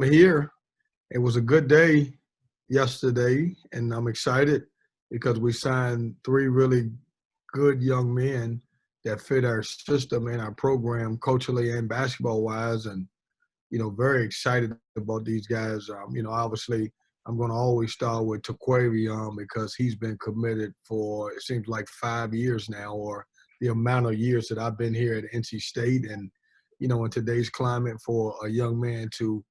here. It was a good day yesterday, and I'm excited because we signed three really good young men that fit our system and our program culturally and basketball wise. And, very excited about these guys. Obviously, I'm going to always start with Taquavion because he's been committed for, it seems like 5 years now, or the amount of years that I've been here at NC State. And, in today's climate, for a young man to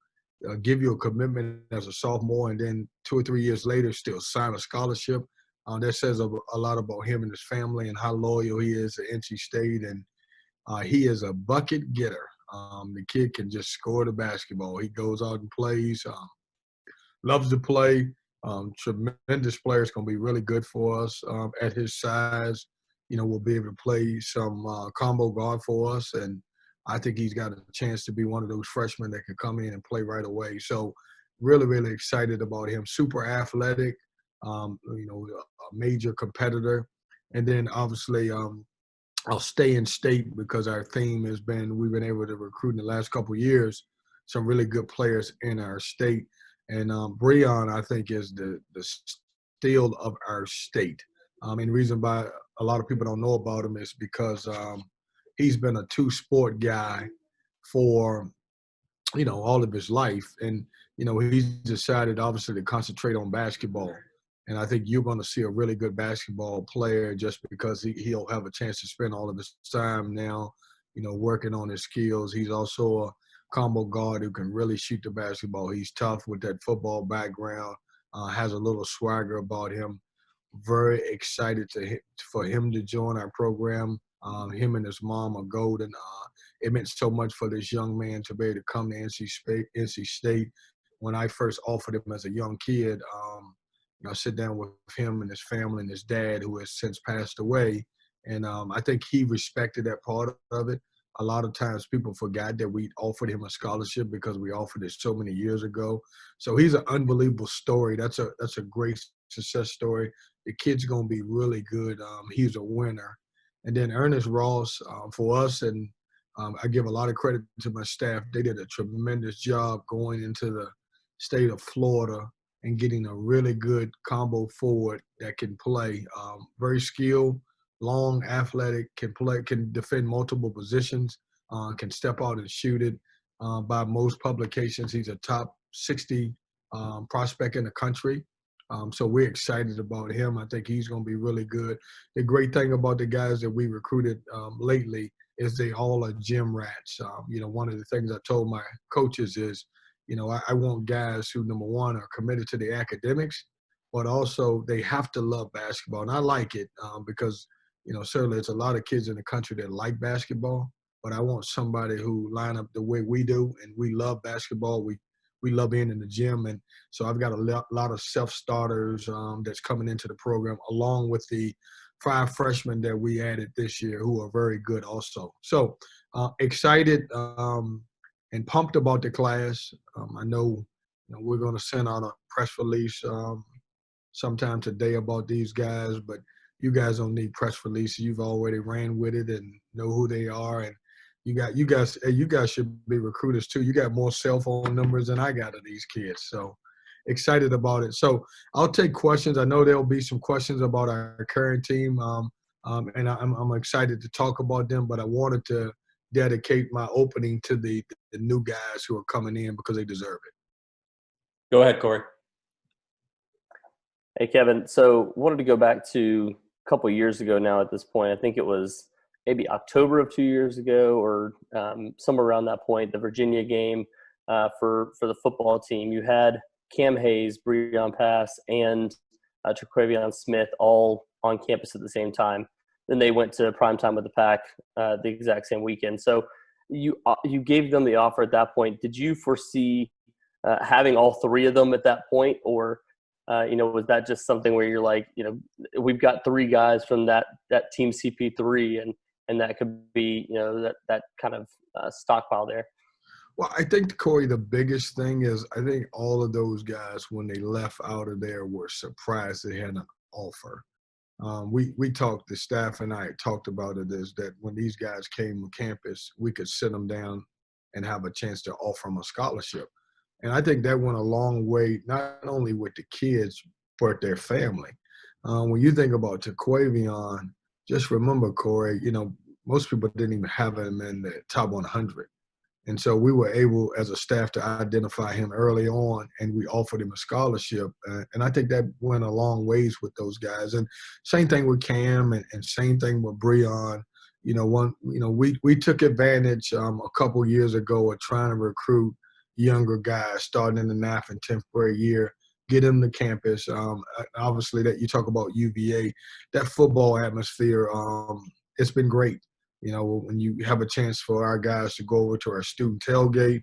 give you a commitment as a sophomore and then 2 or 3 years later still sign a scholarship, that says a lot about him and his family and how loyal he is to NC State. And he is a bucket getter. The kid can just score the basketball. He goes out and plays, loves to play. Tremendous player. Is going to be really good for us at his size. We'll be able to play some combo guard for us. And I think he's got a chance to be one of those freshmen that can come in and play right away. So really, really excited about him. Super athletic, a major competitor. And then obviously I'll stay in state because our theme has been we've been able to recruit in the last couple of years some really good players in our state. And Breon, I think, is the steal of our state. And the reason why a lot of people don't know about him is because he's been a two-sport guy for, all of his life. And, he's decided, obviously, to concentrate on basketball. And I think you're going to see a really good basketball player just because he'll have a chance to spend all of his time now, working on his skills. He's also a combo guard who can really shoot the basketball. He's tough with that football background, has a little swagger about him. Very excited for him to join our program. Him and his mom are golden. It meant so much for this young man to be able to come to NC State. When I first offered him as a young kid, sit down with him and his family and his dad, who has since passed away. And I think he respected that part of it. A lot of times people forgot that we offered him a scholarship because we offered it so many years ago. So he's an unbelievable story. That's a great success story. The kid's going to be really good. He's a winner. And then Ernest Ross, for us, and I give a lot of credit to my staff. They did a tremendous job going into the state of Florida and getting a really good combo forward that can play. Very skilled, long, athletic, can defend multiple positions, can step out and shoot it. By most publications, he's a top 60 prospect in the country. So we're excited about him. I think he's going to be really good. The great thing about the guys that we recruited lately is they all are gym rats. One of the things I told my coaches is, I want guys who, number one, are committed to the academics, but also they have to love basketball. And I like it because, certainly it's a lot of kids in the country that like basketball, but I want somebody who line up the way we do, and we love basketball. We love being in the gym. And so I've got a lot of self-starters that's coming into the program, along with the 5 freshmen that we added this year who are very good also. So excited and pumped about the class. I know, we're going to send out a press release sometime today about these guys, but you guys don't need press releases. You've already ran with it and know who they are. And you guys should be recruiters too. You got more cell phone numbers than I got of these kids. So excited about it. So I'll take questions. I know there'll be some questions about our current team, and I'm excited to talk about them. But I wanted to dedicate my opening to the new guys who are coming in because they deserve it. Go ahead, Corey. Hey, Kevin. So wanted to go back to a couple of years ago now at this point. I think it was maybe October of 2 years ago or somewhere around that point, the Virginia game for the football team. You had Cam Hayes, Breon Pass, and Traquavion Smith all on campus at the same time. Then they went to primetime with the Pack the exact same weekend. So you gave them the offer at that point. Did you foresee having all 3 of them at that point, or was that just something where you're like, we've got 3 guys from that team CP3, and that could be, that kind of stockpile there? Well, I think, Corey, the biggest thing is I think all of those guys, when they left out of there, were surprised they had an offer. We talked, the staff and I talked about it, is that when these guys came on campus, we could sit them down and have a chance to offer them a scholarship. And I think that went a long way, not only with the kids, but their family. When you think about Jaquavion, just remember, Corey, most people didn't even have him in the top 100. And so we were able, as a staff, to identify him early on, and we offered him a scholarship. And I think that went a long ways with those guys. And same thing with Cam, and same thing with Breon. We took advantage a couple years ago of trying to recruit younger guys starting in the 9th and 10th grade year, get them to campus. Obviously, that you talk about UVA, that football atmosphere, it's been great. When you have a chance for our guys to go over to our student tailgate,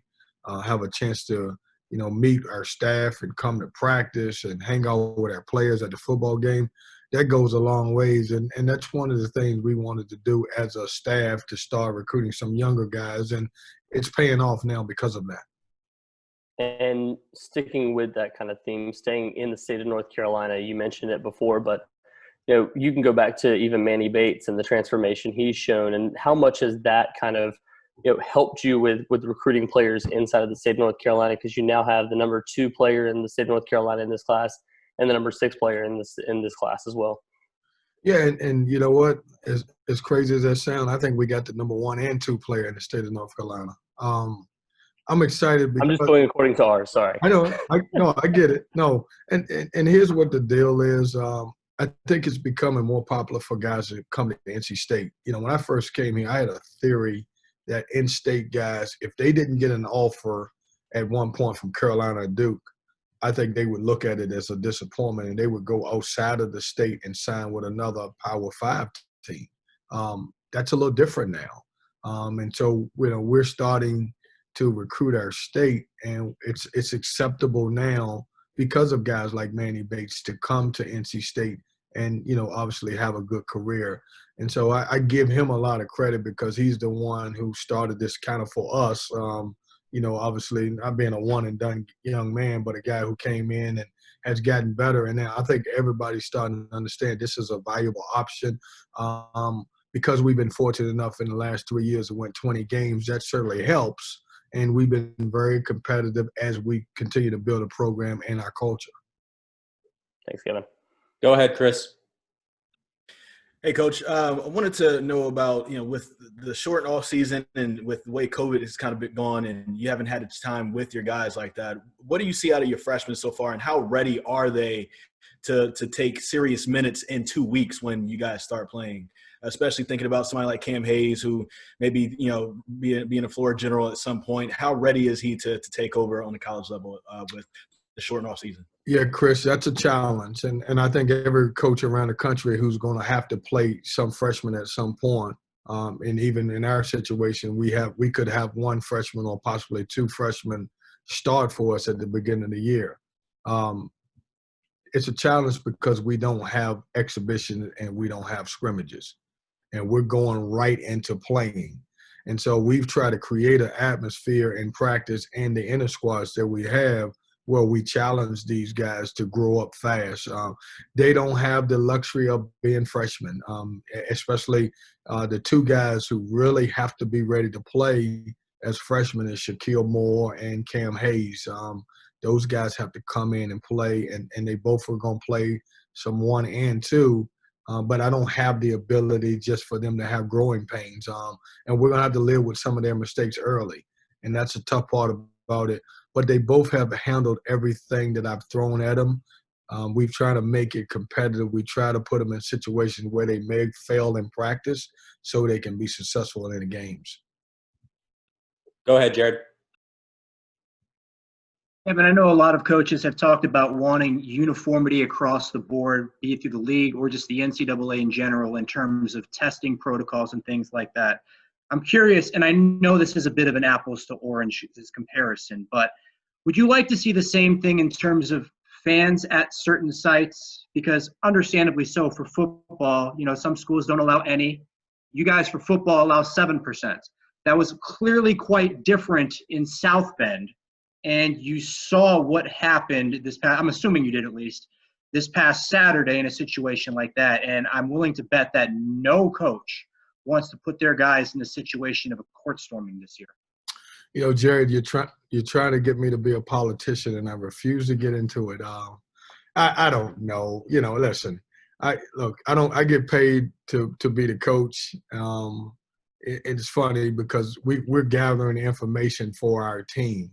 have a chance to, meet our staff and come to practice and hang out with our players at the football game, that goes a long ways. And that's one of the things we wanted to do as a staff, to start recruiting some younger guys. And it's paying off now because of that. And sticking with that kind of theme, staying in the state of North Carolina, you mentioned it before, but you can go back to even Manny Bates and the transformation he's shown, and how much has that kind of helped you with recruiting players inside of the state of North Carolina, because you now have the number 2 player in the state of North Carolina in this class and the number 6 player in this class as well. Yeah, and you know what? As crazy as that sounds, I think we got the number 1 and 2 player in the state of North Carolina. I'm excited because I'm just going according to ours. Sorry. I know. I get it. No, and here's what the deal is. I think it's becoming more popular for guys to come to NC State. When I first came here, I had a theory that in-state guys, if they didn't get an offer at one point from Carolina or Duke, I think they would look at it as a disappointment, and they would go outside of the state and sign with another Power 5 team. That's a little different now. And so, we're starting to recruit our state, and it's acceptable now because of guys like Manny Bates to come to NC State and, obviously have a good career. And so I give him a lot of credit because he's the one who started this kind of for us. Obviously not being a one and done young man, but a guy who came in and has gotten better. And now I think everybody's starting to understand this is a valuable option. Because we've been fortunate enough in the last 3 years to win 20 games, that certainly helps. And we've been very competitive as we continue to build a program and our culture. Thanks, Kevin. Go ahead, Chris. Hey, Coach. I wanted to know about, with the short off season and with the way COVID has kind of been gone and you haven't had time with your guys like that, what do you see out of your freshmen so far, and how ready are they to take serious minutes in 2 weeks when you guys start playing? Especially thinking about somebody like Cam Hayes, who maybe, being a floor general at some point. How ready is he to take over on the college level with the short off season? Yeah, Chris, that's a challenge. And I think every coach around the country who's going to have to play some freshmen at some point, and even in our situation, we could have 1 freshman or possibly 2 freshmen start for us at the beginning of the year. It's a challenge because we don't have exhibition and we don't have scrimmages, and we're going right into playing. And so we've tried to create an atmosphere in practice and the inner squads that we have where we challenge these guys to grow up fast. They don't have the luxury of being freshmen, especially the 2 guys who really have to be ready to play as freshmen is Shaquille Moore and Cam Hayes. Those guys have to come in and play, and they both are going to play some 1 and 2. But I don't have the ability just for them to have growing pains. And we're going to have to live with some of their mistakes early. And that's a tough part about it. But they both have handled everything that I've thrown at them. We've tried to make it competitive. We try to put them in situations where they may fail in practice so they can be successful in the games. Go ahead, Jared. Kevin, I know a lot of coaches have talked about wanting uniformity across the board, be it through the league or just the NCAA in general, in terms of testing protocols and things like that. I'm curious, and I know this is a bit of an apples to oranges comparison, but would you like to see the same thing in terms of fans at certain sites? Because understandably so, for football, some schools don't allow any. You guys for football allow 7%. That was clearly quite different in South Bend. And you saw what happened this past, I'm assuming you did at least, this past Saturday in a situation like that. And I'm willing to bet that no coach wants to put their guys in the situation of a court storming this year. Jared, you're trying to get me to be a politician, and I refuse to get into it. I don't know. Listen, I get paid to be the coach. It's funny because we're gathering information for our team,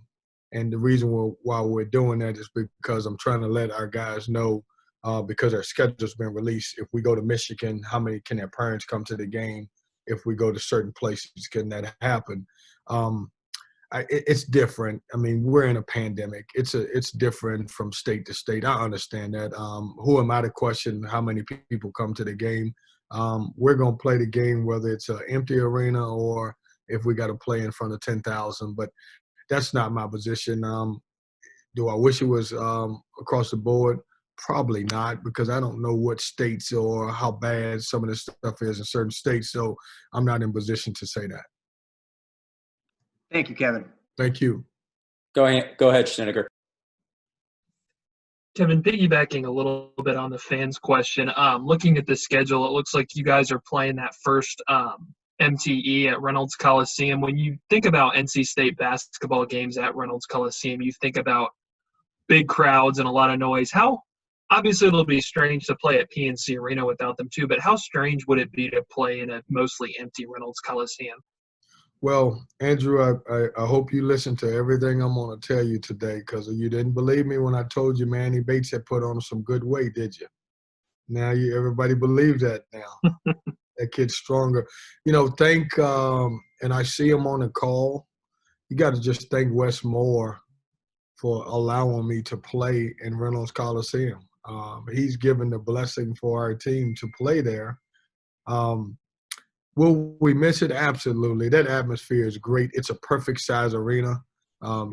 and the reason why we're doing that is because I'm trying to let our guys know, because our schedule's been released. If we go to Michigan, how many can their parents come to the game? If we go to certain places, can that happen? It's different. I mean, we're in a pandemic. It's different from state to state. I understand that. Who am I to question how many people come to the game? We're going to play the game whether it's an empty arena or if we got to play in front of 10,000. But that's not my position. Do I wish it was across the board? Probably not, because I don't know what states or how bad some of this stuff is in certain states. So I'm not in position to say that. Thank you, Kevin. Thank you. Go ahead, Schneider. Kevin, piggybacking a little bit on the fans question, looking at the schedule, it looks like you guys are playing that first MTE at Reynolds Coliseum. When you think about NC State basketball games at Reynolds Coliseum, you think about big crowds and a lot of noise. Obviously it'll be strange to play at PNC Arena without them too, but how strange would it be to play in a mostly empty Reynolds Coliseum? Well, Andrew, I hope you listened to everything I'm going to tell you today, because you didn't believe me when I told you Manny Bates had put on some good weight, did you? Now everybody believes that now. That kid's stronger. And I see him on the call. You got to just thank Wes Moore for allowing me to play in Reynolds Coliseum. He's given the blessing for our team to play there. Will we miss it? Absolutely. That atmosphere is great. It's a perfect size arena.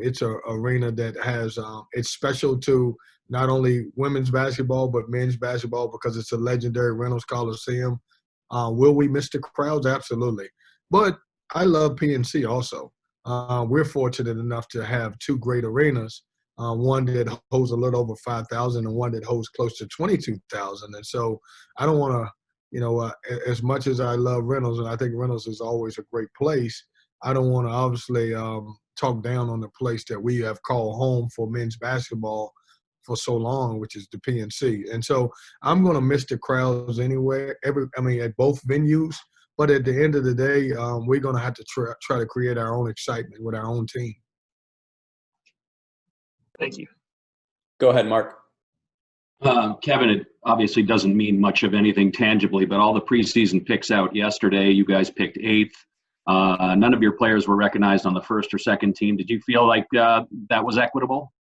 It's an arena that has it's special to not only women's basketball but men's basketball because it's a legendary Reynolds Coliseum. Will we miss the crowds? Absolutely. But I love PNC also. We're fortunate enough to have two great arenas, one that holds a little over 5,000 and one that holds close to 22,000. And so I don't want to, as much as I love Reynolds, and I think Reynolds is always a great place, I don't want to obviously talk down on the place that we have called home for men's basketball for so long, which is the PNC. And so I'm going to miss the crowds anywhere, at both venues. But at the end of the day, we're going to have to try to create our own excitement with our own team. Thank you. Go ahead, Mark. Kevin, it obviously doesn't mean much of anything tangibly, but all the preseason picks out yesterday, you guys picked 8th. None of your players were recognized on the first or second team. Did you feel like that was equitable?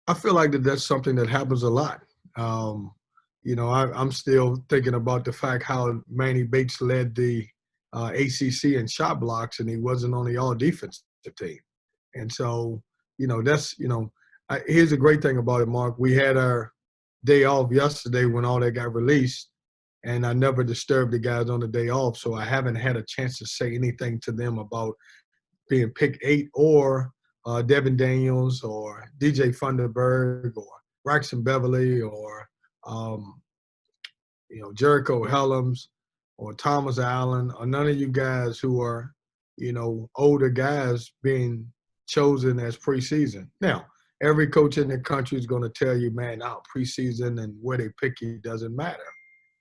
I feel like that's something that happens a lot. I'm still thinking about the fact how Manny Bates led the ACC in shot blocks, and he wasn't on the all-defensive team. And so, here's the great thing about it, Mark. We had our day off yesterday when all that got released, and I never disturbed the guys on the day off, so I haven't had a chance to say anything to them about being picked 8 or Devin Daniels or DJ Funderburg or Braxton Beverly or Jericho Helms or Thomas Allen, or none of you guys who are, older guys being chosen as preseason. Now, every coach in the country is going to tell you, man, preseason and where they pick you doesn't matter.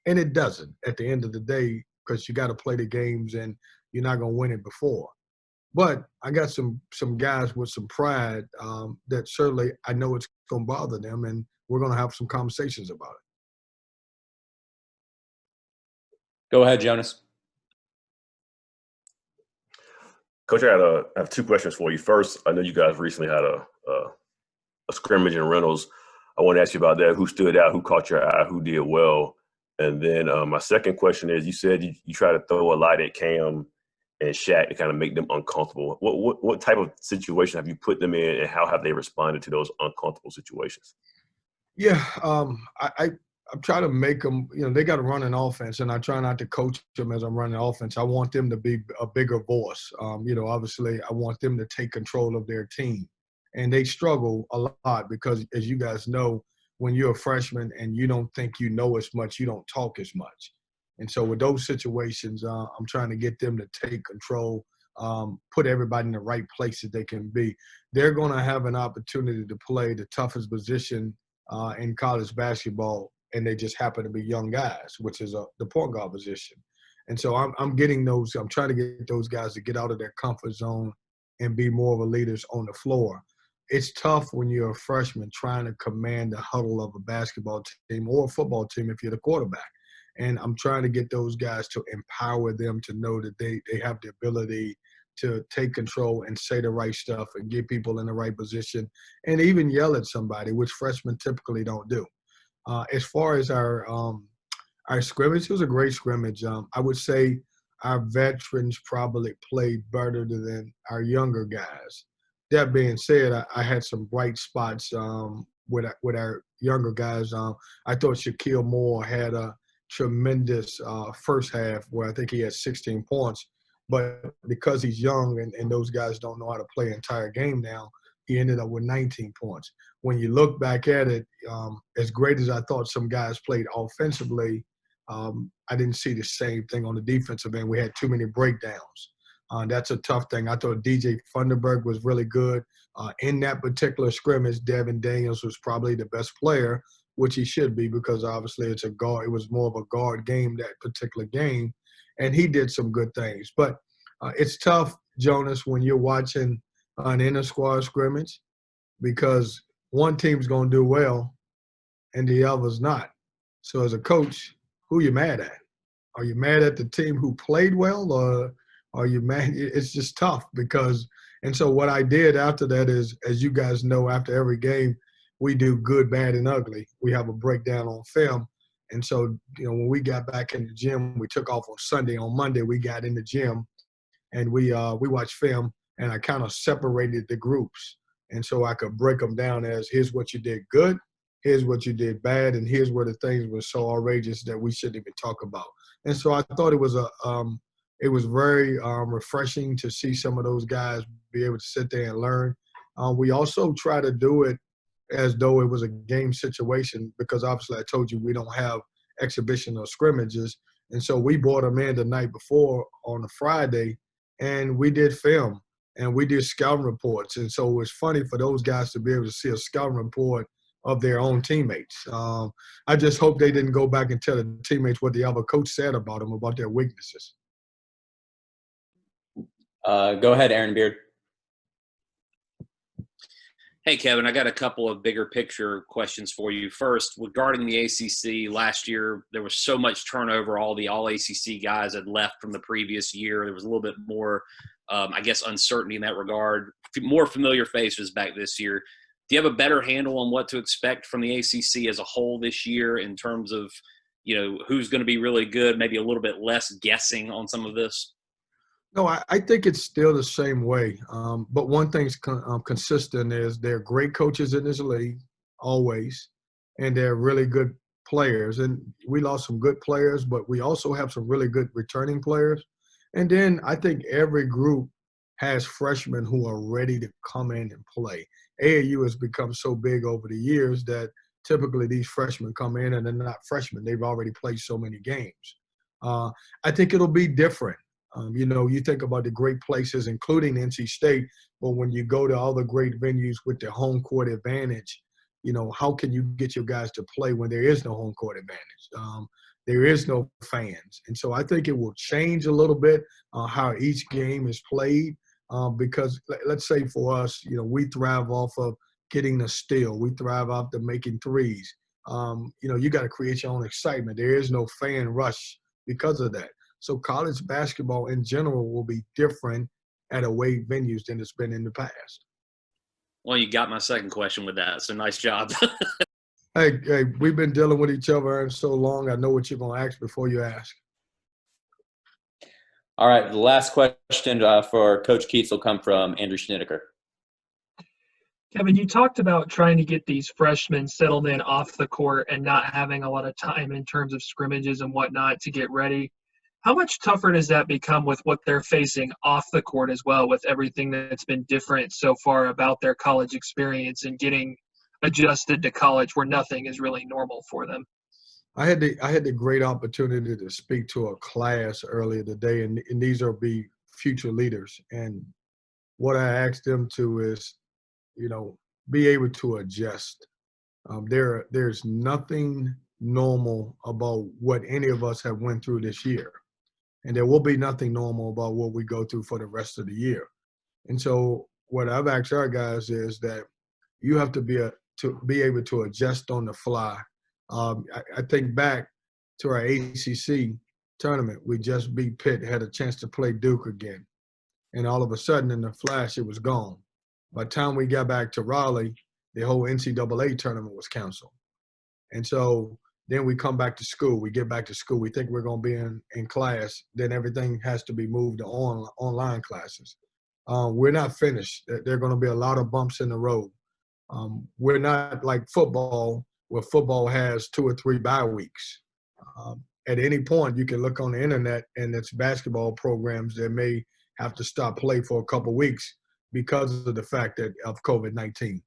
And it doesn't at the end of the day, because you got to play the games and you're not going to win it before. But I got some guys with some pride that certainly I know it's going to bother them, and we're going to have some conversations about it. Go ahead, Jonas. Coach, I have 2 questions for you. First, I know you guys recently had a scrimmage in Reynolds. I want to ask you about that. Who stood out? Who caught your eye? Who did well? And then my second question is, you said you try to throw a light at Cam and Shaq to kind of make them uncomfortable. What type of situation have you put them in, and how have they responded to those uncomfortable situations? Yeah, I'm trying to make them, they got to run an offense, and I try not to coach them as I'm running offense. I want them to be a bigger voice. Obviously, I want them to take control of their team. And they struggle a lot because, as you guys know, when you're a freshman and you don't think you know as much, you don't talk as much. And so with those situations, I'm trying to get them to take control put everybody in the right places they can be. They're going to have an opportunity to play the toughest position in college basketball, and they just happen to be young guys, which is the point guard position. And so I'm getting those. I'm trying to get those guys to get out of their comfort zone and be more of a leaders on the floor. It's tough when you're a freshman trying to command the huddle of a basketball team or a football team if you're the quarterback. And I'm trying to get those guys to empower them to know that they have the ability to take control and say the right stuff and get people in the right position and even yell at somebody, which freshmen typically don't do. As far as our scrimmage, it was a great scrimmage. I would say our veterans probably played better than our younger guys. That being said, I had some bright spots with our younger guys. I thought Shaquille Moore had a tremendous first half where I think he had 16 points. But because he's young and those guys don't know how to play an entire game now, he ended up with 19 points. When you look back at it, as great as I thought some guys played offensively, I didn't see the same thing on the defensive end. We had too many breakdowns. That's a tough thing. I thought DJ Funderburg was really good. In that particular scrimmage, Devin Daniels was probably the best player, which he should be because obviously it's a guard. It was more of a guard game, that particular game, and he did some good things. But it's tough, Jonas, when you're watching an inter-squad scrimmage because one team's going to do well and the other's not. So as a coach, who you mad at? Are you mad at the team who played well, or are you mad? It's just tough because – and so what I did after that is, as you guys know, after every game, we do good, bad, and ugly. We have a breakdown on film. And so, when we got back in the gym, we took off on Sunday. On Monday, we got in the gym, and we watched film, and I kind of separated the groups. And so I could break them down as here's what you did good, here's what you did bad, and here's where the things were so outrageous that we shouldn't even talk about. And so I thought it was very refreshing to see some of those guys be able to sit there and learn. We also try to do it as though it was a game situation because obviously I told you we don't have exhibition or scrimmages. And so we brought them in the night before on a Friday, and we did film and we did scouting reports. And so it was funny for those guys to be able to see a scouting report of their own teammates. I just hope they didn't go back and tell the teammates what the other coach said about them, about their weaknesses. Go ahead, Aaron Beard. Hey, Kevin, I got a couple of bigger picture questions for you. First, regarding the ACC, last year there was so much turnover. All the All-ACC guys had left from the previous year. There was a little bit more, uncertainty in that regard. More familiar faces back this year. Do you have a better handle on what to expect from the ACC as a whole this year in terms of, who's going to be really good, maybe a little bit less guessing on some of this? No, I think it's still the same way. But one thing's consistent is there are great coaches in this league, always, and they're really good players. And we lost some good players, but we also have some really good returning players. And then I think every group has freshmen who are ready to come in and play. AAU has become so big over the years that typically these freshmen come in and they're not freshmen. They've already played so many games. I think it'll be different. You think about the great places, including NC State, but when you go to all the great venues with the home court advantage, how can you get your guys to play when there is no home court advantage? There is no fans. And so I think it will change a little bit how each game is played because let's say for us, we thrive off of getting the steal. We thrive off of making threes. You got to create your own excitement. There is no fan rush because of that. So college basketball in general will be different at away venues than it's been in the past. Well, you got my second question with that, so nice job. Hey, we've been dealing with each other so long. I know what you're going to ask before you ask. All right, the last question for Coach Keatts will come from Andrew Schnittker. Kevin, you talked about trying to get these freshmen settled in off the court and not having a lot of time in terms of scrimmages and whatnot to get ready. How much tougher does that become with what they're facing off the court as well, with everything that's been different so far about their college experience and getting adjusted to college where nothing is really normal for them? I had the great opportunity to speak to a class earlier today, and these are be future leaders. And what I asked them to is, be able to adjust. There's nothing normal about what any of us have went through this year. And there will be nothing normal about what we go through for the rest of the year. And so what I've asked our guys is that you have to be able to adjust on the fly. I think back to our ACC tournament. We just beat Pitt, had a chance to play Duke again. And all of a sudden, in the flash, it was gone. By the time we got back to Raleigh, the whole NCAA tournament was canceled. And so then we come back to school. We get back to school. We think we're going to be in class. Then everything has to be moved to online classes. We're not finished. There are going to be a lot of bumps in the road. We're not like football, where football has 2 or 3 bye weeks. At any point, you can look on the internet, and it's basketball programs that may have to stop play for a couple weeks because of the fact of COVID-19.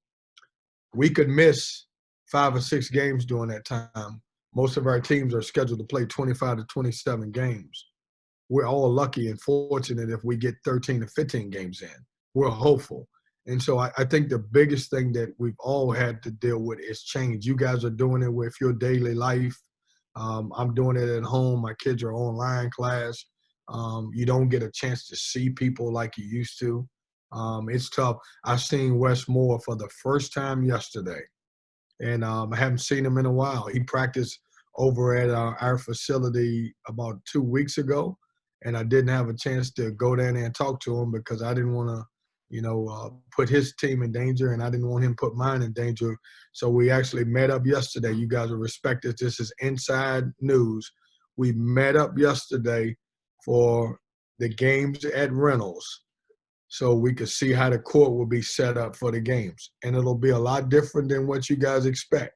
We could miss 5 or 6 games during that time. Most of our teams are scheduled to play 25 to 27 games. We're all lucky and fortunate if we get 13 to 15 games in. We're hopeful. And so I think the biggest thing that we've all had to deal with is change. You guys are doing it with your daily life. I'm doing it at home. My kids are online class. You don't get a chance to see people like you used to. It's tough. I seen Wes Moore for the first time yesterday, and I haven't seen him in a while. He practiced over at our facility about 2 weeks ago, and I didn't have a chance to go down there and talk to him because I didn't want to, put his team in danger, and I didn't want him to put mine in danger. So we actually met up yesterday. You guys will respect this. This is inside news. We met up yesterday for the games at Reynolds so we could see how the court will be set up for the games. And it'll be a lot different than what you guys expect.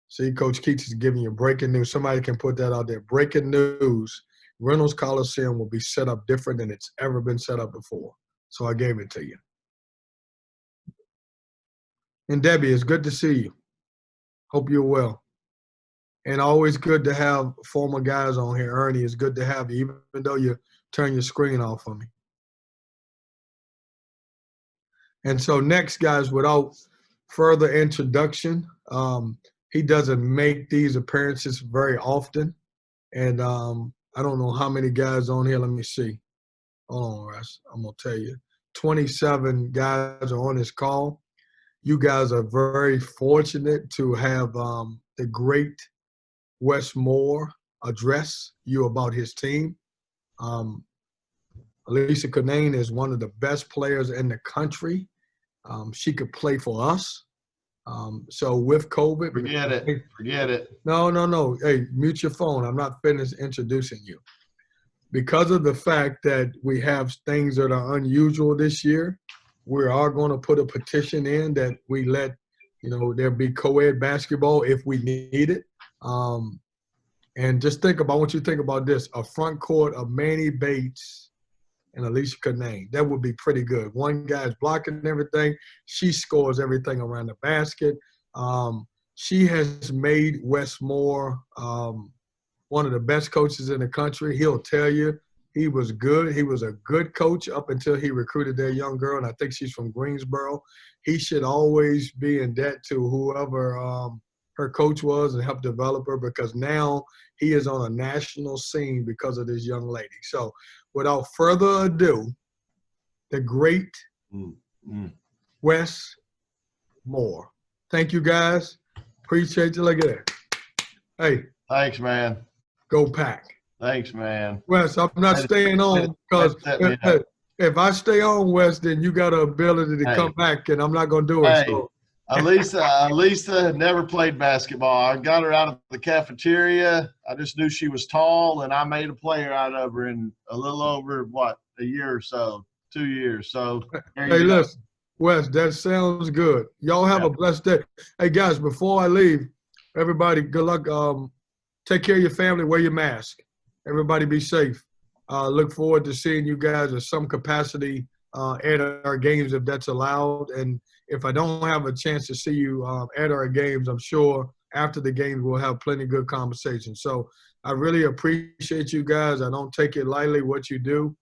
See, Coach Keatts is giving you breaking news. Somebody can put that out there. Breaking news. Reynolds Coliseum will be set up different than it's ever been set up before. So I gave it to you. And Debbie, it's good to see you. Hope you're well. And always good to have former guys on here. Ernie, it's good to have you, even though you turn your screen off for me. And so next, guys, without further introduction, he doesn't make these appearances very often. And I don't know how many guys on here. Let me see. Hold on, Russ. I'm going to tell you. 27 guys are on this call. You guys are very fortunate to have the great Wes Moore address you about his team. Elisa Canane is one of the best players in the country. She could play for us. So with COVID. Forget it. No. Hey, mute your phone. I'm not finished introducing you. Because of the fact that we have things that are unusual this year, we are going to put a petition in that we let, there be co-ed basketball if we need it. And just think about what you think about this, a front court of Manny Bates and Alicia Canane. That would be pretty good. One guy's blocking everything. She scores everything around the basket. She has made Wes Moore one of the best coaches in the country. He'll tell you he was good. He was a good coach up until he recruited that young girl, and I think she's from Greensboro. He should always be in debt to whoever her coach was and helped develop her, because now he is on a national scene because of this young lady. So without further ado, the great Wes Moore. Thank you, guys. Appreciate you. Look at that. Hey. Thanks, man. Go Pack. Thanks, man. Wes, I'm not staying on because if I stay on, Wes, then you got the ability to come back, and I'm not going to do it. Hey, so. Lisa had never played basketball. I got her out of the cafeteria. I just knew she was tall, and I made a player out of her in a little over, a year or so, 2 years. So, hey, listen, Wes, that sounds good. Y'all have a blessed day. Hey, guys, before I leave, everybody, good luck. Take care of your family. Wear your mask. Everybody be safe. Look forward to seeing you guys at some capacity at our games if that's allowed. And if I don't have a chance to see you at our games, I'm sure after the games we'll have plenty of good conversations. So I really appreciate you guys. I don't take it lightly what you do.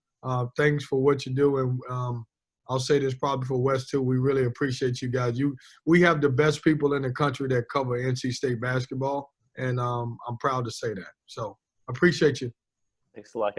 Thanks for what you do. And I'll say this probably for West too. We really appreciate you guys. We have the best people in the country that cover NC State basketball, and I'm proud to say that. So appreciate you. Thanks a lot, Kevin.